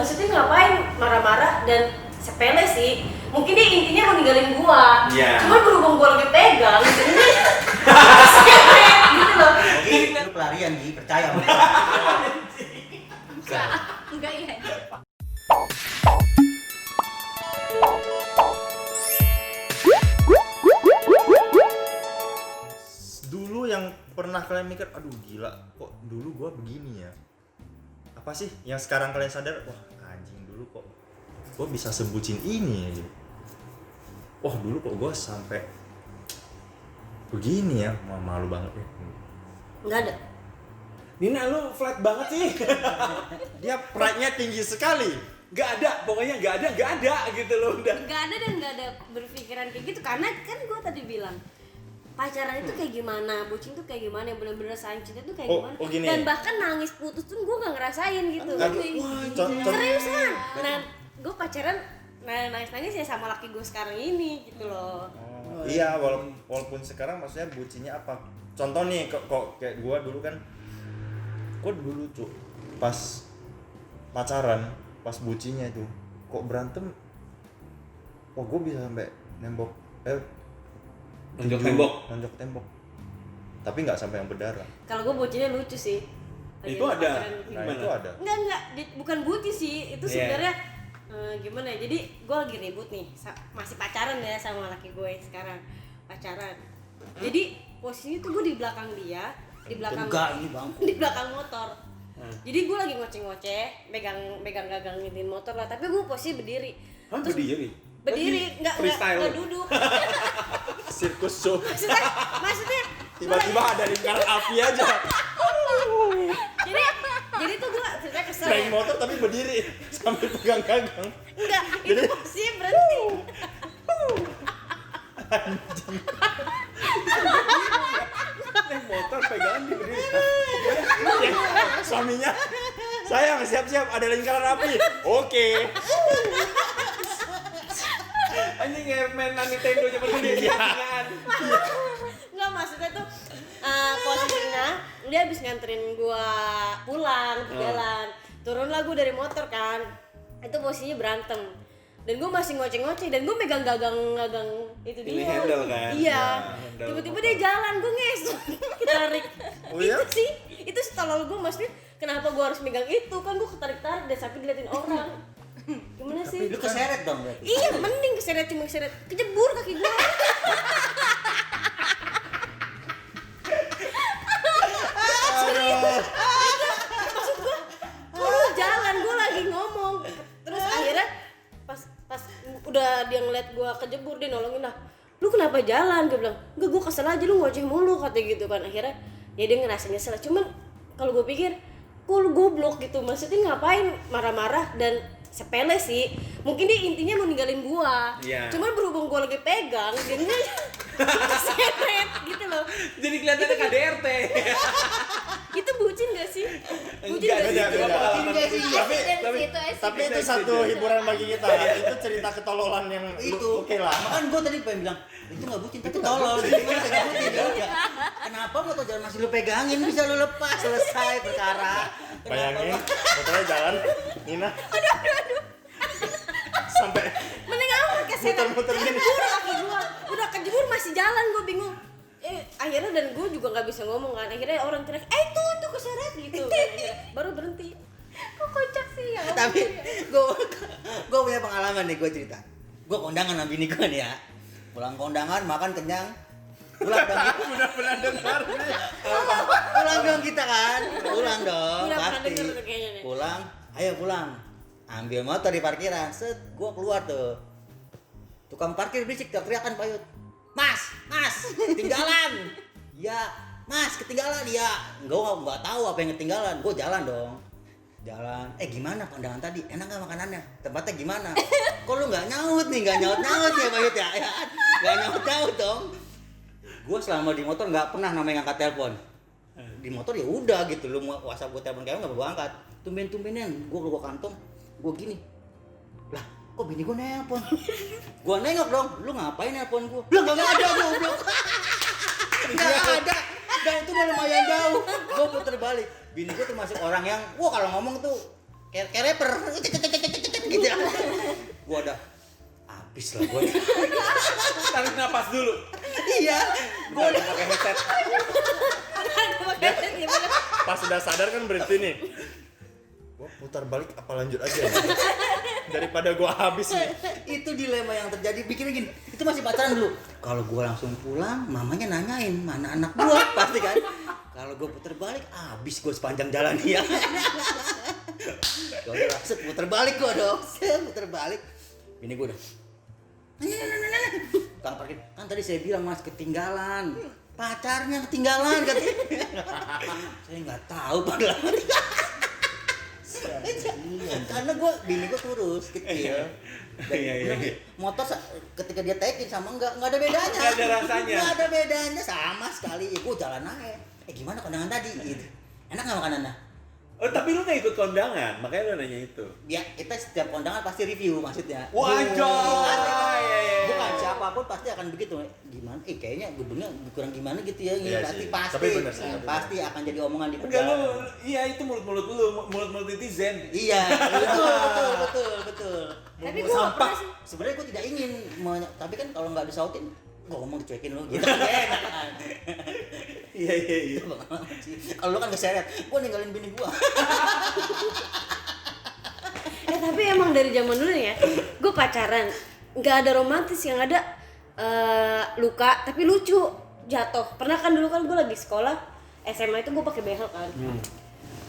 Maksudnya ngapain marah-marah dan sepele sih. Mungkin dia intinya mau ninggalin gua. Iya. Cuman berhubung gua lagi pegang, jadinya sepele gitu loh. Itu pelarian Ji, percaya sama gua. Enggak ya. Dulu yang pernah kalian mikir, aduh gila, kok dulu gua begini ya? Apa sih yang sekarang kalian sadar, wah anjing dulu kok gua bisa sebutin ini ya gitu. Wah dulu kok gua sampai begini ya, malu banget ya. Enggak ada. Nina lu flat banget sih. Dia pride-nya tinggi sekali. Gak ada, pokoknya gak ada gitu loh udah. Nggak ada dan nggak ada berpikiran kayak gitu karena kan gue tadi bilang pacaran itu kayak gimana, bucin tuh kayak gimana, yang benar-benar sayang cinta tuh kayak Oh, gimana, oh gini. dan bahkan nangis putus tuh gue nggak ngerasain gitu. Contoh- Seriusan. Nah, gue pacaran nangis-nangis ya sama laki gue sekarang ini gitu loh. Iya, walaupun sekarang maksudnya bucinnya apa? Contoh nih, kok kayak gua dulu kan, gua dulu tuh pas pacaran, pas bucinnya itu, kok berantem, wah gua bisa sampai nembok, Nonjok tembok. nonjok tembok, tapi nggak sampai yang berdarah. Kalau gue bucinnya lucu sih. Lagi Itu ada. pacaran gitu. Nah Gimana? itu ada. Enggak, bukan bucin sih, itu Iya. sebenarnya gimana ya, jadi gue lagi ribut nih, masih pacaran ya sama laki gue sekarang, pacaran. Jadi posisinya tuh gue di belakang dia, di belakang Enggak, ini bangku. di belakang motor. Jadi gue lagi ngoceh-ngoceh, megang gagang ngitin motor lah, tapi gue posisi berdiri. Hah, Terus berdiri? berdiri, enggak Freestyle. duduk. Sirkus show, maksudnya tiba-tiba ada lingkaran api aja, jadi tuh gue ceritanya kesel naik ya. motor tapi berdiri sambil pegang gagang. Enggak, itu posisinya berhenti. Naik motor pegangan di berdiri. Suaminya, sayang siap-siap ada lingkaran api. Oke. Anjing main Nintendo nya berdiri. Enggak, maksudnya tuh posisinya dia habis nganterin gua pulang ke jalan. Turunlah gua dari motor kan. Itu posisinya berantem. Dan gua masih ngoceh-ngoceh dan gua megang gagang itu Ini dia. handle kan? Iya. Ya, handle Tiba-tiba motor. dia jalan, gua ngesot. Tarik. Oh iya? Itu sih, itu setolol gua, maksudnya kenapa gua harus megang itu? Kan gua ketarik-tarik dan sampai diliatin orang. Gimana sih? Lu keseret dong berarti. Iya, mending keseret, cuma keseret, kejebur kaki gua. Serius. Maksud gua, lu jalan, gua lagi ngomong. Terus akhirnya pas udah dia ngeliat gua kejebur, dia nolongin lah. Lu kenapa jalan? Gue bilang, enggak, gua kesel aja, lu ngoceh mulu, katanya gitu kan. Akhirnya ya dia ngerasa nyesel. Cuman kalau gua pikir, kok lu goblok gitu, maksudnya ngapain marah-marah dan sepele sih. Mungkin dia intinya mau ninggalin gua. Iya. Cuman berhubung gua lagi pegang, jadinya seret gitu loh. Jadi kelihatannya KDRT. Itu bucin gak sih? Bucin Enggak, gak sih? beda. Tapi itu satu Exist. hiburan bagi kita. Itu cerita ketololan yang Itu oke lah. Makanya gue tadi pengen bilang itu nggak bucin tapi tolol. Jadi gimana pegang bucin ya udah. Kenapa motor jalan masih lu pegangin, bisa lu lepas, selesai perkara. Bayangin, motornya jalan, Nina. Aduh. Sampai Mending amat keseret. Muter-muter gini. Kejebur kaki gua. Udah kejebur masih jalan, gua bingung. Akhirnya dan gua juga nggak bisa ngomong kan. Akhirnya orang teriak, itu keseret gitu. Akhirnya baru berhenti. Kok kocak sih ya? Tapi gue punya pengalaman nih, gue cerita. Gue kondangan sama bini gue nih ya. Pulang kondangan, makan kenyang. Pulang dong kita. udah pernah dengar nih. Pulang dong kita kan. Pulang dong, Udah pernah pasti. denger tuh kayaknya nih. Pulang, ayo pulang. Ambil motor di parkiran. Set, gue keluar tuh. Tukang parkir berisik, teriakan Pak Yud. Mas, ketinggalan. Iya, Mas, ketinggalan. Iya, nggak tahu apa yang ketinggalan. Gue jalan dong. Jalan, gimana kondangan tadi? Enak nggak makanannya? Tempatnya gimana? Kok lu nggak nyaut nih ya Pak Yud ya? Nggak nyaut dong. Gue selama di motor nggak pernah namanya ngangkat telepon. Di motor ya udah gitu, lu mau WhatsApp gue telepon kayak nggak gue angkat. Tumben-tumbenan, gue kantong, gue gini. Lah, kok bini gue nelpon? Gue nengok dong, lu ngapain nelpon gue? Lah nggak ada goblok. Nggak ada. Dan itu udah lumayan jauh. Gue puter balik. Bini gue termasuk orang yang, wah kalau ngomong tuh kayak rapper. gitu ya. Gua udah habis lah gua. Tarik napas dulu. Iya, Gua udah pakai headset. Gimana? Pas udah sadar kan berhenti nih. Gua putar balik apa lanjut aja ya? Daripada gua habis nih. itu dilema yang terjadi. Bikin gini, itu masih pacaran dulu. Kalau gua langsung pulang, mamanya nanyain mana anak gua, pasti kan. Kalau gua putar balik, habis gua sepanjang jalan ya. Gua udah set putar balik gua dong, putar balik. Ini gua udah. Kang parkir, kan tadi saya bilang Mas ketinggalan. Pacarnya ketinggalan kan. Saya nggak tahu padahal. Karena bini gue kurus kecil. Dan Iya. motor ketika dia taikin sama nggak ada bedanya. Nggak ada rasanya. Nggak ada bedanya sama sekali. Ya gue jalan aja. Gimana kondangan tadi? Gitu. Enak nggak makanannya? Oh, tapi lu nggak ikut kondangan, makanya lu nanya itu. Ya kita setiap kondangan pasti review maksudnya. Wajar. Bukan siapapun pasti akan begitu. Gimana? Kayaknya gedungnya kurang gimana gitu ya. Iya pasti sih. pasti Tapi benar sih, tapi pasti akan jadi omongan di Enggak lu, perjalanan. iya itu mulut-mulut lu, mulut-mulut netizen. Iya, betul. Tapi gue nggak pernah sih. Sebenarnya gue tidak ingin, tapi kan kalau nggak disautin, gue ngomong dicuekin lu gitu kan enak kan. Iya. Itu pengalaman sih. Kalau lu kan keseret, gue ninggalin bini gue. Tapi emang dari zaman dulu nih ya, gue pacaran nggak ada romantis, yang ada luka tapi lucu, jatuh. Pernah kan dulu kan gue lagi sekolah SMA itu gue pakai behel kan.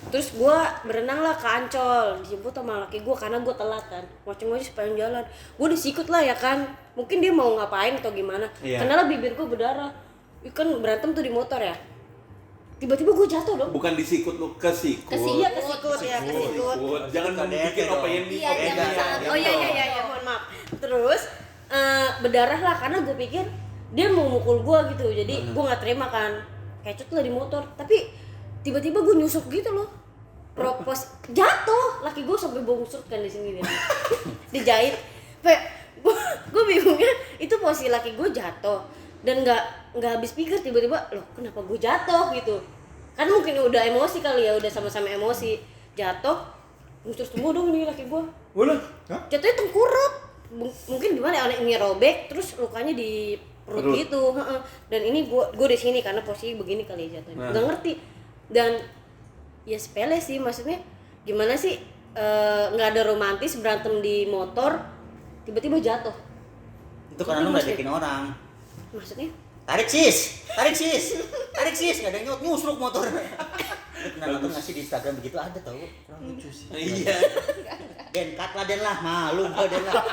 Terus gue berenang lah ke Ancol, dijemput sama laki gue karena gue telat kan, ngoceh-ngoceh sepanjang jalan. Gue disikut lah ya kan, mungkin dia mau ngapain atau gimana. Iya. Karena bibir gue berdarah, kan berantem tuh di motor ya. Tiba-tiba gue jatuh dong. Bukan disikut lu, kesikut. Iya kesikut ya, kesikut. Jangan Suka bikin dong. opini. Iya, jangan. Oh iya, mohon maaf. Terus berdarah lah karena gue pikir dia mau mukul gue gitu, jadi gue nggak terima kan, kecut lah di motor. Tapi tiba-tiba gue nyusuk gitu loh, propos jatuh, laki gue sampai bungsut kan di sini dia, dijahit. Gue bingungnya itu posisi laki gue jatuh dan nggak habis pikir, tiba-tiba loh kenapa gue jatuh gitu, kan mungkin udah emosi kali ya, udah sama-sama emosi, jatuh terus semua dong nih laki gue. Boleh. Jatuhnya tengkurap, mungkin gimana ya, ini robek terus lukanya di perut gitu. Dan ini gue di sini karena posisi begini kali ya jatuhnya, nggak ngerti. Dan ya sepele sih, maksudnya gimana sih, nggak ada romantis, berantem di motor tiba-tiba jatuh. Itu karena lu ngeledekin orang. Maksudnya Tarik sis, nggak ada yang nyusruk motor. Lu pernah nonton nggak sih di Instagram begitu, ada tau? Kurang lucu sih. Iya. Den, cut lah Den lah, malu gua Den lah.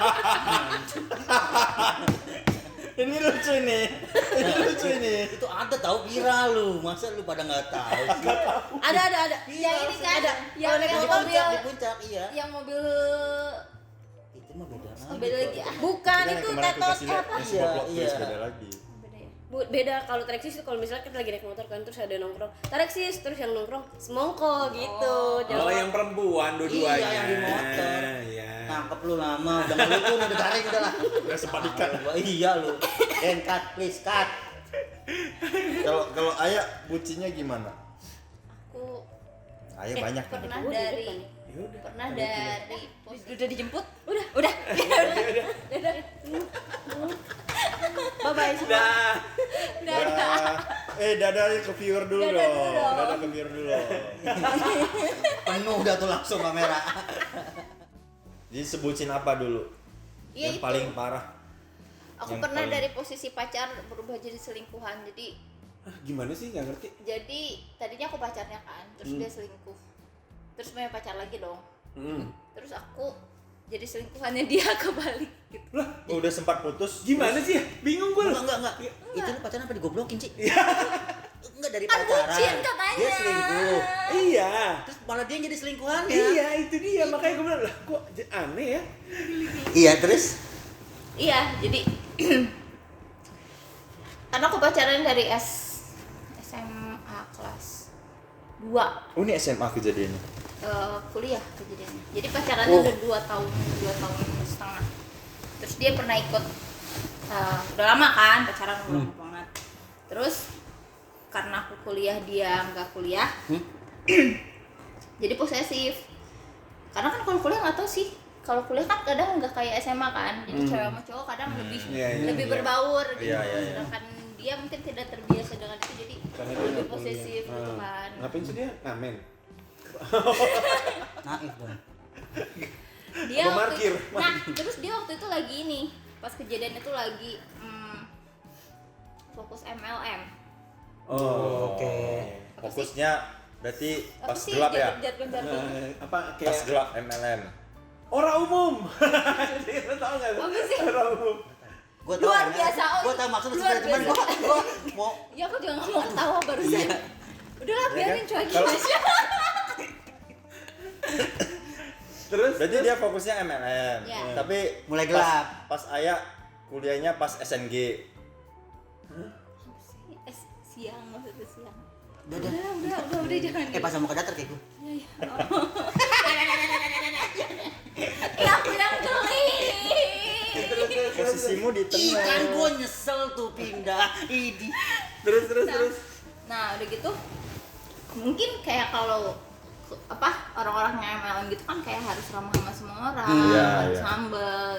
Ini lucu nih. Itu ada tau, viral lu, masa lu pada nggak tahu sih? ada Yang ini kan, ada. yang Di mobil, puncak, iya. yang mobil Itu mah beda lagi. beda lagi. bukan itu tetot apa Iya. Beda lagi. Beda ya. beda. Kalau tarik sis itu kalau misalnya kita lagi naik motor kan, terus ada nongkrong tarik sis, terus yang nongkrong semongko gitu. Oh, yang perempuan dua-duanya. Iya, yang di motor. Iya. Nangkep lu lama, udah ngelukun, udah tarik udah lah. Udah sempat ikan. Iya lu. Den, cut, please cut. Kalau Ayah bucinya gimana? Aku Ayah banyak nih. pernah Gua di dari depan. pernah dari Udah dijemput? Udah. Dadah. Bye bye semua. Dah. Dadah. Dadah ke viewer dulu Dadah dong. dulu dong. Dadah ke viewer dulu. Penuh udah tuh langsung kamera. Jadi sebutin apa dulu? Iya, Yang itu. paling parah. Aku Yang pernah paling- dari posisi pacar berubah jadi selingkuhan. Gimana sih, nggak ngerti? Jadi tadinya aku pacarnya kan, terus dia selingkuh. Terus punya pacar lagi dong. Terus aku jadi selingkuhannya dia kebalik gitu. Lah, Oh, udah sempat putus. gimana sih ya? Bingung gue. Enggak. Itu lu pacaran apa digoblokin sih? Enggak dari Kan pacaran. bucin katanya. Dia selingkuh. Iya. Terus malah dia yang jadi selingkuhannya. Iya, itu dia. Makanya gue bilang, lah kok aneh ya? Iya, terus Iya, jadi karena aku pacaran dari SMA kelas 2 Oh, ini SMA kejadiannya. kuliah kejadiannya. Jadi pacarannya udah 2 tahun setengah. Terus dia pernah ikut udah lama kan pacaran, udah lama banget. Terus karena aku kuliah dia nggak kuliah, jadi posesif. Karena kan kalau kuliah nggak tahu sih kalau kuliah kan kadang nggak kayak SMA kan, jadi cewek sama cowok kadang lebih lebih iya. berbaur gitu. Iya, iya, iya. Sedangkan dia mungkin tidak terbiasa dengan itu, jadi Karena dia lebih nggak kuliah. posesif gitu kan. Ngapain sih dia? Ngamen. Naif dong. Dia Apa waktu markir? itu, nah terus dia waktu itu lagi ini, pas kejadian itu lagi fokus MLM. Oh, Oke. Fokusnya berarti Apa pas sih gelap ya. jargon-jargon? apa Pas kayak gelap MLM. orang umum. Lu tahu enggak? Apa sih? Orang umum. Gue tahu. Luar biasa, oh, Gue tahu maksudnya luar sebenarnya, cuman biasa. gue mau Ya aku juga nggak mau ketawa barusan. Udahlah biarin cuekin Kalau- aja. Terus Berarti dia fokusnya MLM. Iya. Tapi Mulai pas- gelap. Pas Ayah kuliahnya pas SNG. Siang maksudnya siang. udah. Udah jangan. Pas mau ke datar kayak gue. Ya aku yang geli. Posisimu di Ih, tengah. kan gue nyesel tuh pindah. Idi. terus. Nah udah gitu mungkin kayak kalau orang-orang yang MLM gitu kan kayak harus ramah sama semua orang, Iya, harus iya. humble,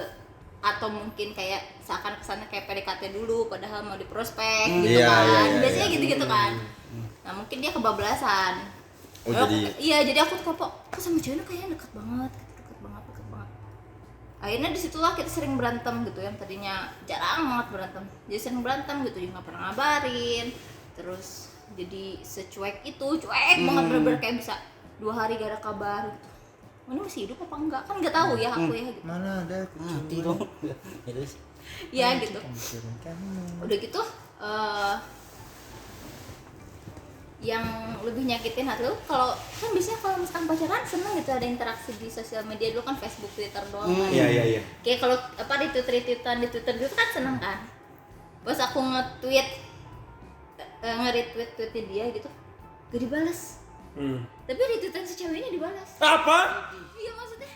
atau mungkin kayak seakan kesannya kayak PDKT dulu padahal mau diprospek gitu Iya, kan, iya, iya, biasanya iya. gitu-gitu kan. Nah mungkin dia kebablasan. Oh, Iya jadi aku tuh kok sama ceweknya kayaknya deket banget. Akhirnya disitulah kita sering berantem gitu, yang tadinya jarang banget berantem jadi sering berantem gitu, juga nggak pernah ngabarin, terus jadi secuek itu, cuek banget, bener-bener kayak bisa 2 hari gak ada kabar gitu. Ini masih hidup apa enggak, kan nggak tahu ya aku ya gitu. Mana ada Mati dong. Ya terus. Ya gitu. Udah gitu yang lebih nyakitin hati lu kalau kan biasanya kalau misalkan pacaran seneng gitu ada interaksi di sosial media, dulu kan Facebook, Twitter doang kan. Iya. Kayak kalau di Twitter gitu kan seneng kan. Pas aku nge-tweet nge-retweet tweetnya dia gitu gak dibales. Tapi retweetan si cewek ini dibalas. Apa? Iya maksudnya.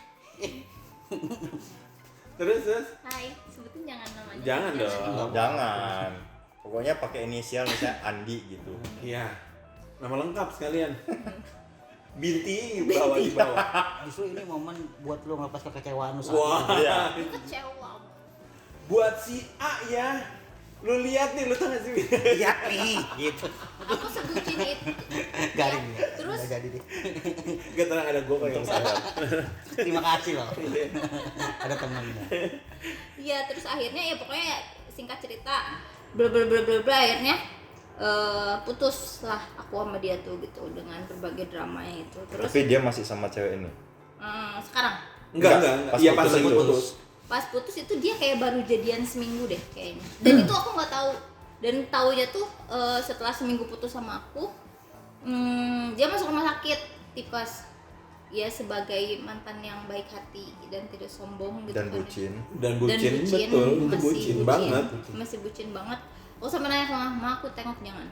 Terus. Hai, sebutin jangan namanya. Jangan dong. Jangan. Pokoknya pakai inisial misalnya Andi gitu. Iya. Nama lengkap sekalian. Binti bawah di bawah. Justru ini momen buat lo ngelepas kekecewaan lu Wah. Iya. Kecewa. Buat si A ya. Lu lihat nih, lu tau gak sih? Iya nih, gitu. Aku sebutin itu. Garing Ya, ya. terus Nggak jadi deh. Gak tenang ada gue yang salah. Terima kasih loh. Ada temennya. iya terus akhirnya ya pokoknya singkat cerita bla bla bla bla bla akhirnya putus lah aku sama dia tuh gitu dengan berbagai dramanya itu. Terus Tapi dia masih sama cewek ini. sekarang Enggak. Pas Iya pas putus lagi itu. putus. pas putus itu dia kayak baru jadian seminggu deh kayaknya, dan itu aku nggak tahu, dan taunya tuh setelah seminggu putus sama aku dia masuk rumah sakit tipes ya, sebagai mantan yang baik hati dan tidak sombong gitu Dan kan. bucin. Dan bucin, betul. Itu masih bucin banget. masih bucin banget. Aku sampai nanya sama mama aku, tengok jangan,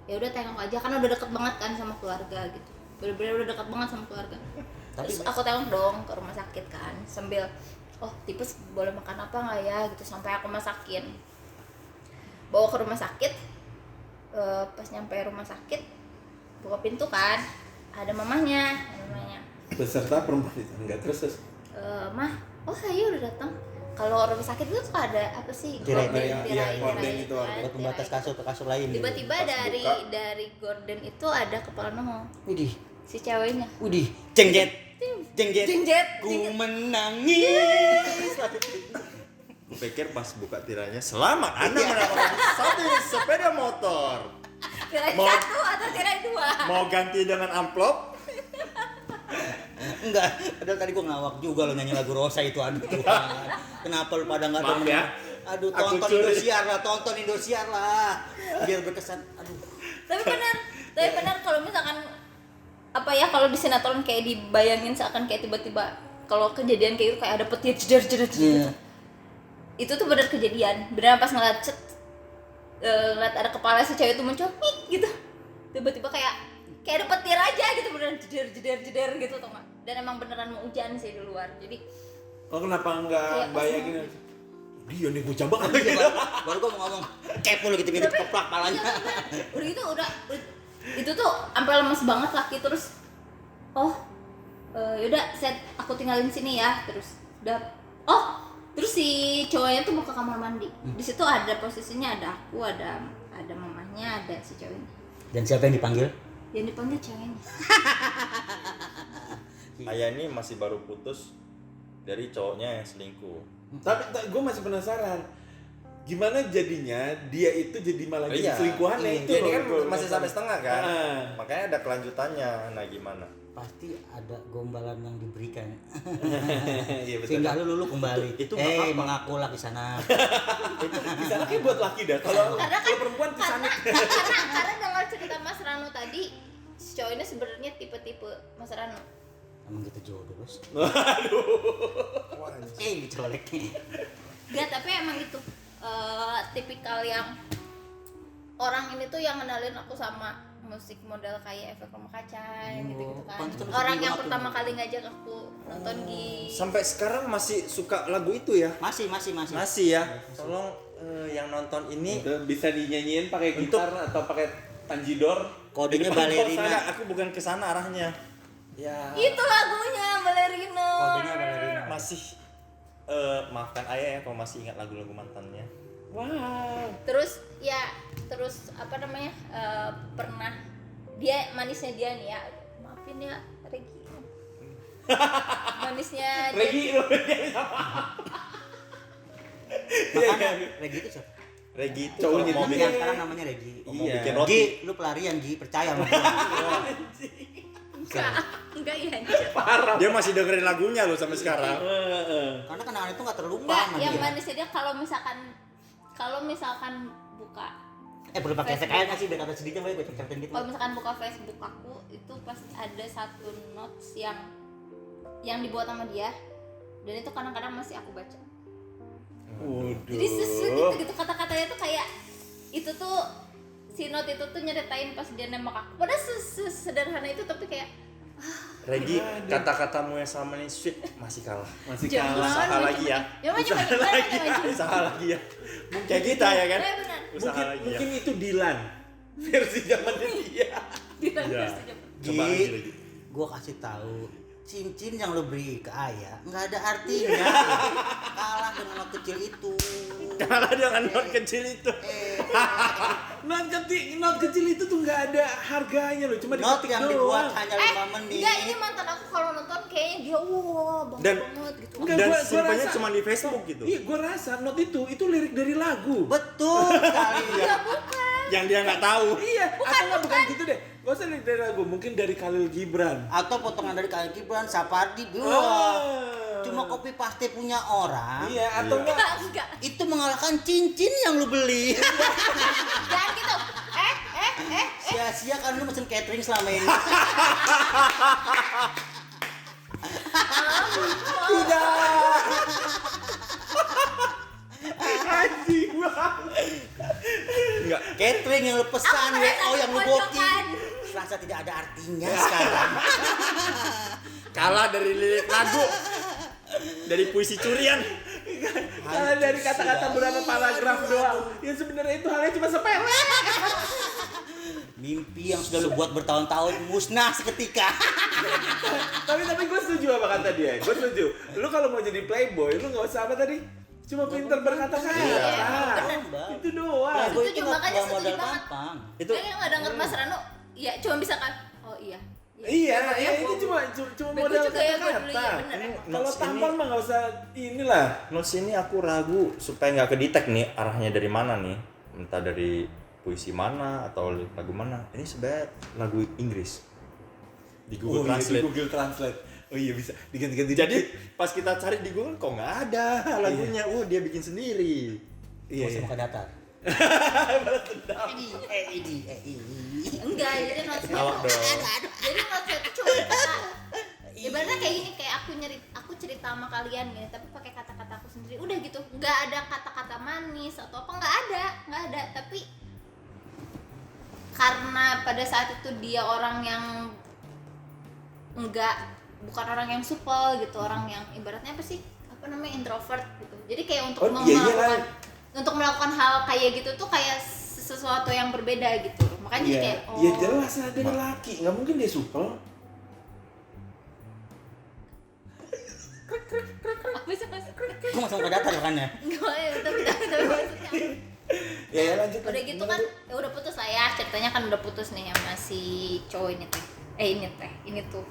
ya udah tengok aja karena udah deket banget kan sama keluarga gitu, bener-bener udah deket banget sama keluarga. Terus aku tengok dong ke rumah sakit kan sambil tipes boleh makan apa nggak ya gitu, sampai aku masakin, bawa ke rumah sakit. Pas nyampe rumah sakit buka pintu kan ada mamanya. Beserta perempuan itu. Enggak terus. Mah iya udah datang. Kalau rumah sakit itu tuh ada apa sih, Tirai, iya, gorden itu ada. Buat pembatas kasur ke kasur lain. tiba-tiba Pas dari buka. dari gorden itu ada kepala nongol Widih, si ceweknya. widih, jengjet. Jengjet. Jengjet. Ku menangis. Kupikir pas buka tirainya, selamat Anda mendapatkan satu sepeda motor. Tirai Mau- 1 atau tirai 2? Mau ganti dengan amplop? Enggak, padahal tadi gua ngawak juga lo nyanyi lagu Rosa itu, aduh Tuhan. Kenapa lu pada enggak Maaf demen? ya. Aduh, Aku tonton curi. Indosiar lah. Biar berkesan. Aduh. Tapi benar kalau misalkan apa ya, kalau di sinetron kayak dibayangin seakan kayak tiba-tiba kalau kejadian kayak gitu kayak ada petir jedar gitu. Iya. Itu tuh benar kejadian. Beneran pas ngeliat ngeliat ada kepala si cewek itu muncul gitu. Tiba-tiba kayak ada petir aja gitu, beneran jedar gitu tau gak? Dan emang beneran mau hujan sih di luar. Jadi Oh kenapa Kayak enggak pas bayangin? Dia nih bocah banget. Baru gua mau ngomong kepo lu gitu keplak palanya. udah gitu udah itu tuh sampai lemes banget laki. Terus yaudah aku tinggalin sini ya, terus Terus si cowoknya tuh mau ke kamar mandi. Di situ ada posisinya ada aku, ada mamanya, ada si cowoknya. Dan siapa yang dipanggil? Yang dipanggil ceweknya. Ayah ini masih baru putus dari cowoknya yang selingkuh. Tapi gue masih penasaran. Gimana jadinya dia itu jadi malah jadi selingkuhannya itu? Dia ini kan loh, masih sampai setengah kan. Ah. Makanya ada kelanjutannya. Nah, gimana? Pasti ada gombalan yang diberikan. Iya betul. Sehingga lu kembali. Itu nggak apa-apa. mengakulah di sana. Di sana kayak buat laki dah. Kalau perempuan di sana. Karena dengar cerita Mas Rano tadi, si cowok ini sebenarnya tipe-tipe Mas Rano. Emang gitu jodoh, Bos. Wah, Dicoleknya. Gak, tapi emang itu tipikal yang orang ini tuh yang kenalin aku sama musik model kayak Efek Rumah Kaca gitu-gitu kan. pantesan Orang sedih yang banget pertama tuh. kali ngajak aku nonton di sampai sekarang masih suka lagu itu ya? Masih. Masih ya. Tolong yang nonton ini Itu bisa dinyanyiin pakai Untuk- gitar atau pakai tanjidor. Kodenya Di depan balerina. kosan. aku bukan ke sana arahnya. Ya. itu lagunya Balerino. Kodenya balerina. Masih maafkan ayah ya kalau masih ingat lagu-lagu mantannya. Wow. Terus apa namanya, pernah dia manisnya dia nih ya, maafin ya Regi, manisnya dia Regi lo. Makanya Regi itu siapa? Regi itu Cowoknya kalau mau dia. Yang bikin, sekarang namanya Regi. mau Iya. bikin roti. Gi, lu pelarian Gi, percaya sama gua. enggak ya anjir. Dia masih dengerin lagunya loh sampai sekarang. Karena kenangan itu nggak terlupa Enggak, sama yang dia. manisnya dia kalau misalkan buka Perlu pakai efek air nggak sih biar kata sedihnya baik baca certain gitu. kalau misalkan buka Facebook aku itu pasti ada satu notes yang dibuat sama dia, dan itu kadang-kadang masih aku baca. Waduh. Jadi sesuatu gitu kata-katanya tuh kayak itu tuh si note itu tuh nyeritain pas dia nembak aku. Padahal sederhana itu tapi kayak Regi, kata-katamu yang sama nih sweet masih kalah. Masih jangan kalah. Usaha lagi ya. Usaha lagi ya. Kayak kita ya kan. Iya benar. Usaha Mungkin, lagi ya. mungkin itu Dilan versi zamannya dia. Iya. Coba Gi, lagi. gua kasih tahu cincin yang lo beri ke ayah nggak ada artinya. Kalah dengan not kecil itu. Kalah dengan not kecil itu. Not kecil itu tuh nggak ada harganya loh, cuma Not diketik yang doang. dibuat hanya 5 menit. Enggak, ini mantan aku kalau nonton kayaknya dia bangga Dan- banget gitu. Enggak, Dan gua simpannya rasa- cuma di Facebook gitu. Iya, gua rasa not itu lirik dari lagu. Betul sekali. Ya bukan. Yang dia nggak tahu. Iya, atau nggak bukan gitu deh. Gak usah lirik dari lagu, mungkin dari Khalil Gibran. Atau potongan dari Khalil Gibran, Sapardi, cuma copy paste punya orang. Iya, atau Iya. enggak Enggak. Itu mengalahkan cincin yang lu beli. Jangan gitu. Sia-sia kan lu mesen catering selama ini. anjing banget. Enggak. Catering yang lu pesan, Aku WO merasa yang lu dipojokan. booking. Serasa tidak ada artinya sekarang. Kalah dari lirik lagu. Dari puisi curian. Karena dari kata-kata beberapa paragraf doang. Yang sebenarnya itu halnya cuma sepele. Mimpi yang sudah lu buat bertahun-tahun musnah seketika. tapi gue setuju apa kata dia. Gue setuju. Lu kalau mau jadi playboy, lu nggak usah apa tadi? Cuma pinter berkata-kata. Bener. Itu doang. Playboy Setuju, nggak makanya modal setuju banget. gampang. Itu Kayaknya nggak denger Mas Rano, ya cuma bisa kan, oh iya. Iya, ya, itu cuma Bego modal juga ya gue dulu, kata-kata. ya bener. Kalau Notes tampang ini- mah nggak usah inilah. notes ini aku ragu supaya nggak kedetek nih arahnya dari mana nih. Entah dari puisi mana atau lagu mana. Ini sebenarnya lagu Inggris. Di Google Iya, di Translate. Google Translate. Oh iya bisa diganti-ganti. Jadi dikit. pas kita cari di Google kok nggak ada lagunya. Oh dia bikin sendiri. Iya. Gak usah iya. muka datar. Enggak, jadi notes Tawa dong. jadi notes itu cuma kata. Ibaratnya kayak gini, kayak aku cerita sama kalian gini, tapi pakai kata-kata aku sendiri. Udah gitu, nggak ada kata-kata manis atau apa, nggak ada. Tapi karena pada saat itu dia orang yang bukan orang yang supel gitu, orang yang ibaratnya apa sih, apa namanya, introvert gitu. Jadi kayak untuk Oh, iya, melakukan iya. untuk melakukan hal kayak gitu tuh kayak sesuatu yang berbeda gitu. Makanya jadi Iya. kayak Iya jelas lah dia laki, nggak mungkin dia supel. apa Gua masuk ke datar kan ya. Enggak, tapi maksudnya Ya lanjut. udah gitu kan ya udah putus lah ya, ceritanya kan udah putus nih sama si cowok ini teh. Ini tuh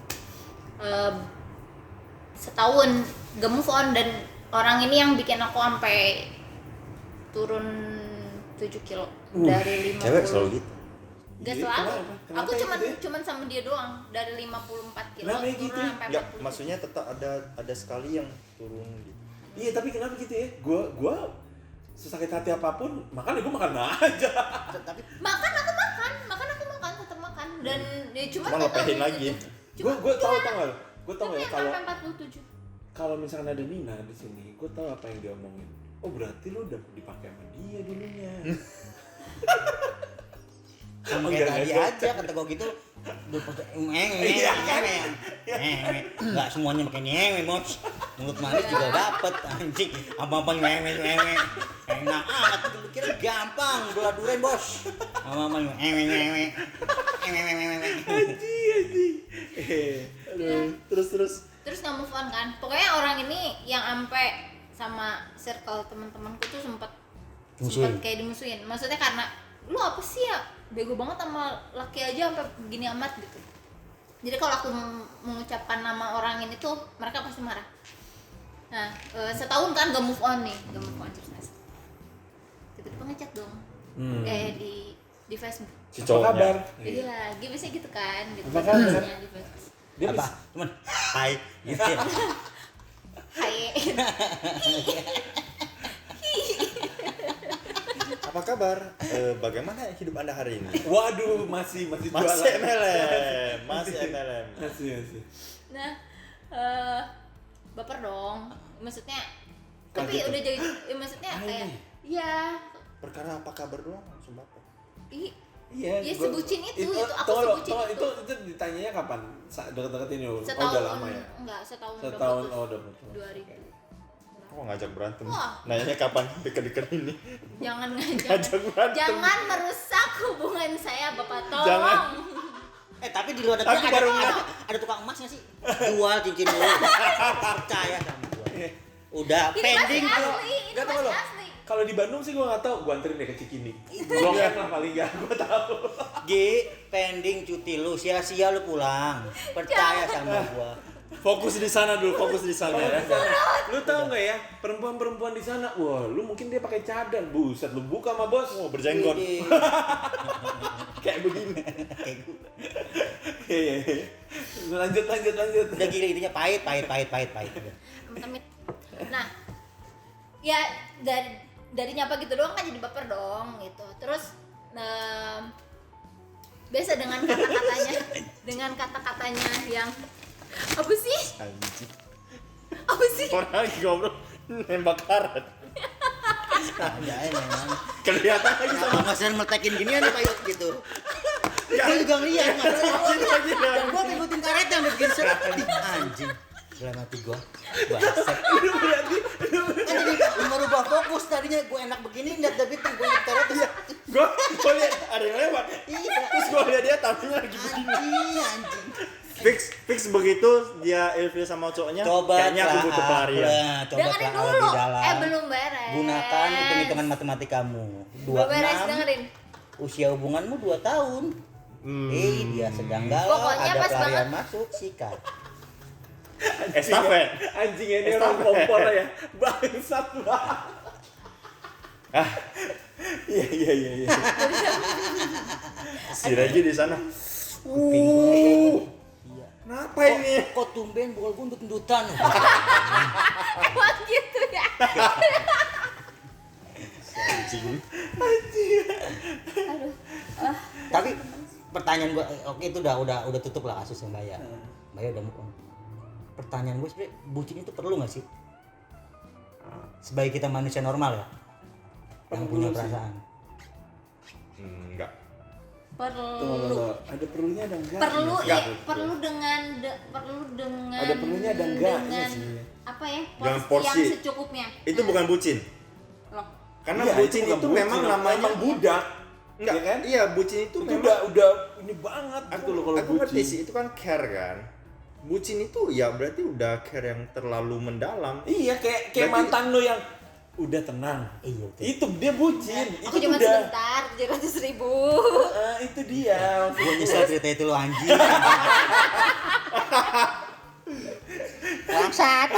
setahun gak move on, dan orang ini yang bikin aku sampai turun 7 kilo dari 50. Cewek selalu gitu. Gak Iya, selalu. kenapa Aku gitu ya? cuman sama dia doang, dari 54 kilo Kenapa turun gitu? sampai Enggak, 40. maksudnya tetap ada sekali yang turun gitu. Iya, tapi kenapa gitu ya? Gua sesakit hati apapun, makanya gua makan aja. Tapi Makan aku makan, tetap makan, dan ya cuma Cuma nggak tahu ngepehin gitu. lagi. Gua tahu tanggal. Gua tahu Tapi ya kalau sampai 47. kalau misalkan ada Nina di sini, gua tahu apa yang dia omongin. Oh, berarti lu udah dipakai sama dia dulunya. sama Enggak, kayak tadi enggak. aja kata gua gitu. Enggak semuanya pakai nyewe, Mops. Mulut manis juga dapet anjing. Apa-apa nyewe. Enak amat, lu kira gampang belah durian, Bos. Apa-apa nyewe. Anjing. Aduh, terus. Nggak move on kan, pokoknya orang ini yang ampe sama circle teman-temanku tuh sempat Dimusuhin. kayak dimusuhin, maksudnya karena lu apa sih ya, bego banget sama laki aja sampai begini amat gitu. Jadi kalau aku mengucapkan nama orang ini tuh mereka pasti marah. Nah setahun kan gak move on terus tiba-tiba ngechat dong di Facebook. Si Apa kabar? cowoknya. Iya, dia biasanya gitu kan, gitu. Apa kabar? Biasanya di Facebook. Dia Apa? Cuman hai gitu ya. Hai. Apa kabar? Bagaimana hidup Anda hari ini? Waduh, masih Masih jualan. MLM. Masih MLM. Masih. Nah, baper dong. Maksudnya tapi Kaget udah jadi maksudnya Ah, kayak ini. ya Perkara apa kabar doang langsung baper. Iya, sebucin itu aku tolong, sebucin itu. itu ditanyanya kapan? Deket-deket ini oh, Setahun udah lama ya? enggak, setahun Setahun, udah oh putus. udah putus. 2000. Kok ngajak berantem? Wah. Nanyanya kapan deket-deket ini? Jangan Ngajak berantem. jangan merusak hubungan saya, Bapak, tolong. Jangan. Tapi di luar Tapi negeri baru ada tukang emas nggak sih? Jual cincin dulu. Percaya sama gua. Udah Ini pending masih tuh. asli, ini Nggak tahu masih loh. asli. Kalau di Bandung sih gua nggak tahu, gua anterin deh ke Cikini. Blok M lah paling nggak, gua tahu. Pending cuti lu, sia-sia lu pulang. Percaya sama gua. Fokus di sana dulu, fokus di sana ya. Lu tahu nggak ya, perempuan-perempuan di sana, wah, lu mungkin dia pakai cadar, buset, lu buka sama bos, Oh, berjenggot. Widih. kayak begini. Kayak gua. Iya. Lanjut. Udah gila intinya pahit. Amit-amit. Nah, ya dari nyapa gitu doang kan jadi baper dong gitu. Terus biasa dengan kata-katanya yang apa sih? Anjing. Apa sih? Orang lagi ngobrol nembak karet. Ada memang. Kelihatan lagi sama. Sama Mas Dan meletekin ginian nih payut gitu. Gua juga ngeliat dan gua ngikutin karet yang bikin seret. Anjing. Gila mati gua. Baset. Kan jadi merubah fokus tadinya gua enak begini lihat David gua ngeliat karet terus Gua lihat ada yang lewat. iya. Terus gua lihat dia tangannya lagi begini. Anjing. Fix begitu dia ilfil sama cowoknya. Coba Kayaknya aku butuh pelarian. Coba Dengerin telah dulu. lebih dalam. Belum beres. Gunakan hitung-hitungan matematikakamu. Belum beres, 26 dengerin. usia hubunganmu 2 tahun. Dia sedang galau, Pokoknya ada pas pelarian banget. masuk, sikat. Estafet. Anjing ini orang kompor ya, bangsat banget. Iya. Si Regi di sana. Kuping gua. Iya. Kenapa ini? Kok tumben bukal gua ndut-ndutan. Emang gitu ya. Anjing. Aduh. Tapi pertanyaan gua oke itu udah tutup lah kasusnya Mbak ya. Mbak ya udah move on. Pertanyaan gua sebenarnya bucin itu perlu nggak sih? Sebagai kita manusia normal ya. Yang punya perasaan. Enggak. Perlu. Ada perlunya ada enggak? Enggak. Perlu dengan Ada perlunya ada enggaknya dengan sih. apa ya? Dengan Porsi yang porsi. secukupnya. Itu bukan bucin. Loh. Karena Iya, bucin bukan itu bucin, memang namanya memang budak. Enggak Iya kan? Iya, bucin itu Itu memang udah ini banget gitu loh kalau aku ngerti bucin. sih, itu kan care kan. bucin itu ya berarti udah care yang terlalu mendalam. Iya, kayak Berarti- mantan lo yang udah tenang. Iya, Itu dia bucin. Aku Itu cuma udah. sebentar 700.000. Itu dia. Gue nyesel cerita itu lo anjing. Bangsat.